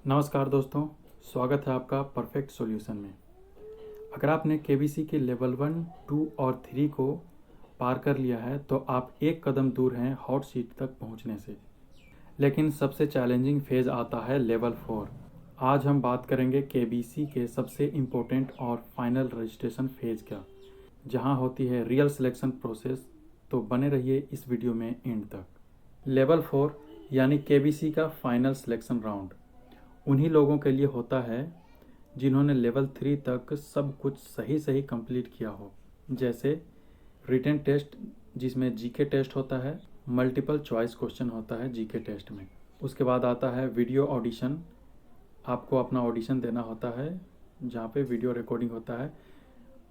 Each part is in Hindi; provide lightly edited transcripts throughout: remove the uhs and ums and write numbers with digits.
नमस्कार दोस्तों, स्वागत है आपका परफेक्ट सॉल्यूशन में। अगर आपने केबीसी के लेवल 1, 2 और 3 को पार कर लिया है तो आप एक कदम दूर हैं हॉट सीट तक पहुंचने से। लेकिन सबसे चैलेंजिंग फेज़ आता है लेवल 4। आज हम बात करेंगे केबीसी के सबसे इम्पोर्टेंट और फाइनल रजिस्ट्रेशन फेज़ का, जहां होती है रियल सिलेक्शन प्रोसेस। तो बने रहिए इस वीडियो में एंड तक। लेवल 4 यानी केबीसी का फाइनल सिलेक्शन राउंड उन्हीं लोगों के लिए होता है जिन्होंने लेवल 3 तक सब कुछ सही सही कंप्लीट किया हो, जैसे रिटन टेस्ट जिसमें जीके टेस्ट होता है, मल्टीपल चॉइस क्वेश्चन होता है जीके टेस्ट में। उसके बाद आता है वीडियो ऑडिशन। आपको अपना ऑडिशन देना होता है जहाँ पे वीडियो रिकॉर्डिंग होता है,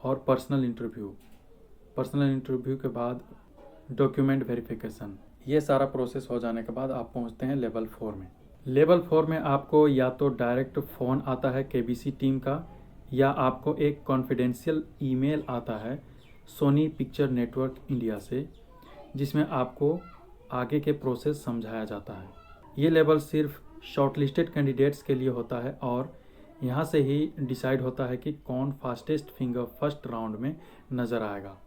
और पर्सनल इंटरव्यू के बाद डॉक्यूमेंट वेरिफिकेशन। ये सारा प्रोसेस हो जाने के बाद आप पहुँचते हैं लेवल 4 में। लेवल 4 में आपको या तो डायरेक्ट फ़ोन आता है केबीसी टीम का, या आपको एक कॉन्फिडेंशियल ईमेल आता है सोनी पिक्चर नेटवर्क इंडिया से, जिसमें आपको आगे के प्रोसेस समझाया जाता है। ये लेवल सिर्फ शॉर्टलिस्टेड कैंडिडेट्स के लिए होता है और यहाँ से ही डिसाइड होता है कि कौन फास्टेस्ट फिंगर फर्स्ट राउंड में नज़र आएगा।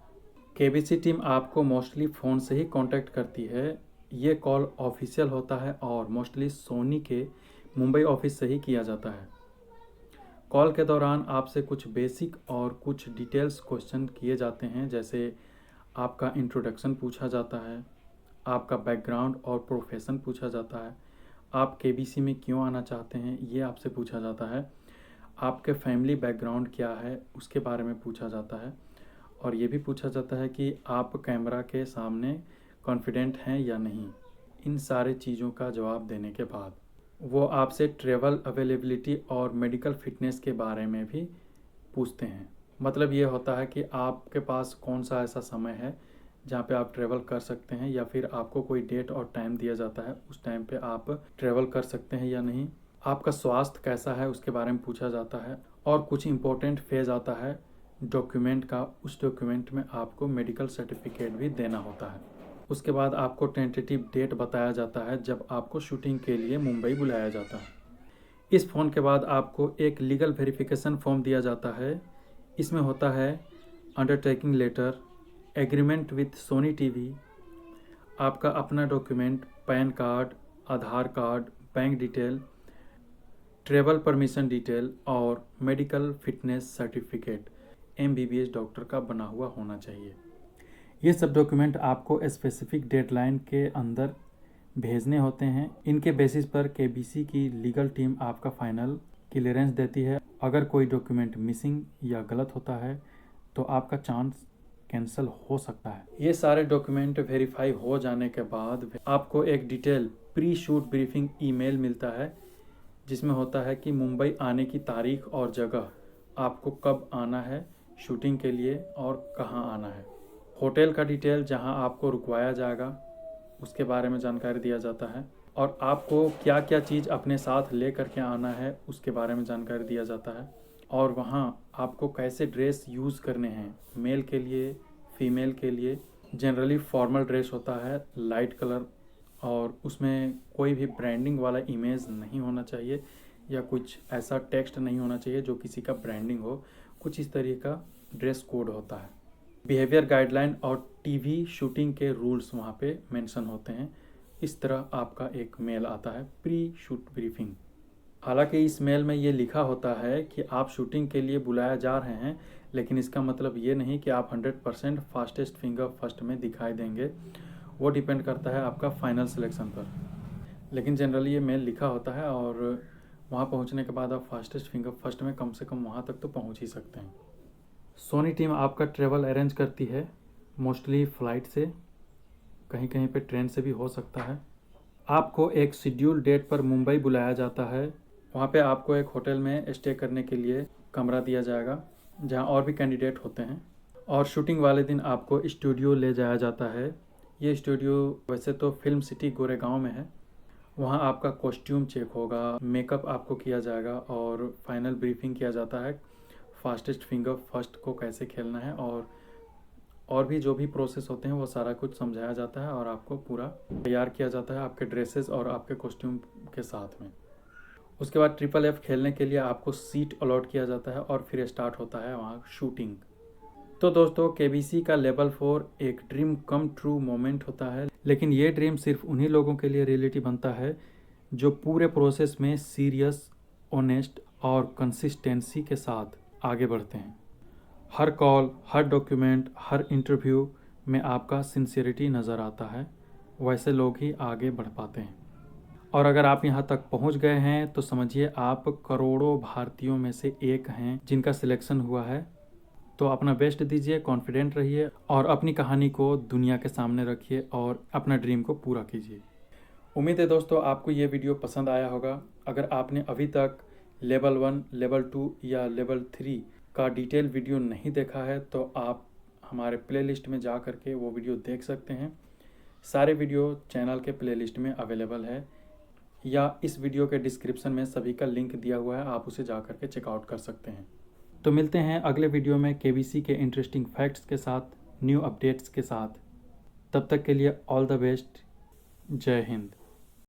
केबीसी टीम आपको मोस्टली फ़ोन से ही कांटेक्ट करती है। ये कॉल ऑफिशियल होता है और मोस्टली सोनी के मुंबई ऑफिस से ही किया जाता है। कॉल के दौरान आपसे कुछ बेसिक और कुछ डिटेल्स क्वेश्चन किए जाते हैं, जैसे आपका इंट्रोडक्शन पूछा जाता है, आपका बैकग्राउंड और प्रोफेशन पूछा जाता है, आप केबीसी में क्यों आना चाहते हैं ये आपसे पूछा जाता है, आपके फैमिली बैकग्राउंड क्या है उसके बारे में पूछा जाता है, और ये भी पूछा जाता है कि आप कैमरा के सामने कॉन्फिडेंट हैं या नहीं। इन सारे चीज़ों का जवाब देने के बाद वो आपसे ट्रैवल अवेलेबिलिटी और मेडिकल फिटनेस के बारे में भी पूछते हैं। मतलब ये होता है कि आपके पास कौन सा ऐसा समय है जहाँ पे आप ट्रैवल कर सकते हैं, या फिर आपको कोई डेट और टाइम दिया जाता है उस टाइम पे आप ट्रैवल कर सकते हैं या नहीं। आपका स्वास्थ्य कैसा है उसके बारे में पूछा जाता है। और कुछ इम्पोर्टेंट फेज़ आता है डॉक्यूमेंट का। उस डॉक्यूमेंट में आपको मेडिकल सर्टिफिकेट भी देना होता है। उसके बाद आपको टेंटेटिव डेट बताया जाता है जब आपको शूटिंग के लिए मुंबई बुलाया जाता है। इस फ़ोन के बाद आपको एक लीगल वेरिफिकेशन फॉर्म दिया जाता है। इसमें होता है undertaking letter, agreement with Sony TV, आपका अपना document, PAN card, Aadhaar card, bank detail, travel permission detail और medical fitness certificate MBBS doctor का बना हुआ होना चाहिए। ये सब डॉक्यूमेंट आपको स्पेसिफिक डेडलाइन के अंदर भेजने होते हैं। इनके बेसिस पर केबीसी की लीगल टीम आपका फाइनल क्लियरेंस देती है। अगर कोई डॉक्यूमेंट मिसिंग या गलत होता है तो आपका चांस कैंसिल हो सकता है। ये सारे डॉक्यूमेंट वेरीफाई हो जाने के बाद आपको एक detail pre shoot briefing email मिलता है, जिसमें होता है कि मुंबई आने की तारीख और जगह, आपको कब आना है शूटिंग के लिए और कहाँ आना है, होटल का डिटेल जहां आपको रुकवाया जाएगा उसके बारे में जानकारी दिया जाता है, और आपको क्या क्या चीज़ अपने साथ ले करके आना है उसके बारे में जानकारी दिया जाता है, और वहां आपको कैसे ड्रेस यूज़ करने हैं, मेल के लिए, फीमेल के लिए। जनरली फॉर्मल ड्रेस होता है लाइट कलर, और उसमें कोई भी ब्रांडिंग वाला इमेज नहीं होना चाहिए या कुछ ऐसा टेक्स्ट नहीं होना चाहिए जो किसी का ब्रांडिंग हो। कुछ इस तरीके का ड्रेस कोड होता है। बिहेवियर गाइडलाइन और टीवी शूटिंग के रूल्स वहाँ पे मेंशन होते हैं। इस तरह आपका एक मेल आता है प्री शूट ब्रीफिंग। हालांकि इस मेल में ये लिखा होता है कि आप शूटिंग के लिए बुलाया जा रहे हैं, लेकिन इसका मतलब ये नहीं कि आप 100% फास्टेस्ट फिंगर फर्स्ट में दिखाई देंगे। वो डिपेंड करता है आपका फाइनल सिलेक्शन पर। लेकिन जनरली ये मेल लिखा होता है, और वहाँ पहुँचने के बाद आप फास्टेस्ट फिंगर फर्स्ट में कम से कम वहाँ तक तो पहुँच ही सकते हैं। सोनी टीम आपका ट्रैवल अरेंज करती है, मोस्टली फ़्लाइट से, कहीं कहीं पे ट्रेन से भी हो सकता है। आपको एक शेड्यूल डेट पर मुंबई बुलाया जाता है। वहाँ पे आपको एक होटल में स्टे करने के लिए कमरा दिया जाएगा जहाँ और भी कैंडिडेट होते हैं, और शूटिंग वाले दिन आपको स्टूडियो ले जाया जाता है। ये स्टूडियो वैसे तो फिल्म सिटी गोरेगांव में है। वहाँ आपका कॉस्ट्यूम चेक होगा, मेकअप आपको किया जाएगा और फाइनल ब्रीफिंग किया जाता है फास्टेस्ट फिंगर फर्स्ट को कैसे खेलना है, और भी जो भी प्रोसेस होते हैं वो सारा कुछ समझाया जाता है, और आपको पूरा तैयार किया जाता है आपके ड्रेसेस और आपके कॉस्ट्यूम के साथ में। उसके बाद FFF खेलने के लिए आपको सीट अलॉट किया जाता है और फिर स्टार्ट होता है वहाँ शूटिंग। तो दोस्तों KBC का लेवल 4 एक ड्रीम कम ट्रू मोमेंट होता है, लेकिन ये ड्रीम सिर्फ उन्हीं लोगों के लिए रियलिटी बनता है जो पूरे प्रोसेस में सीरियस, ऑनेस्ट और कंसिस्टेंसी के साथ आगे बढ़ते हैं। हर कॉल, हर डॉक्यूमेंट, हर इंटरव्यू में आपका सिंसियरिटी नज़र आता है, वैसे लोग ही आगे बढ़ पाते हैं। और अगर आप यहाँ तक पहुँच गए हैं तो समझिए आप करोड़ों भारतीयों में से एक हैं जिनका सिलेक्शन हुआ है। तो अपना बेस्ट दीजिए, कॉन्फिडेंट रहिए और अपनी कहानी को दुनिया के सामने रखिए और अपना ड्रीम को पूरा कीजिए। उम्मीद है दोस्तों आपको ये वीडियो पसंद आया होगा। अगर आपने अभी तक लेवल 1, लेवल 2 या लेवल 3 का डिटेल वीडियो नहीं देखा है तो आप हमारे प्लेलिस्ट में जा करके वो वीडियो देख सकते हैं। सारे वीडियो चैनल के प्लेलिस्ट में अवेलेबल है या इस वीडियो के डिस्क्रिप्शन में सभी का लिंक दिया हुआ है, आप उसे जा करके चेकआउट कर सकते हैं। तो मिलते हैं अगले वीडियो में KBC के इंटरेस्टिंग फैक्ट्स के साथ, न्यू अपडेट्स के साथ। तब तक के लिए ऑल द बेस्ट। जय हिंद।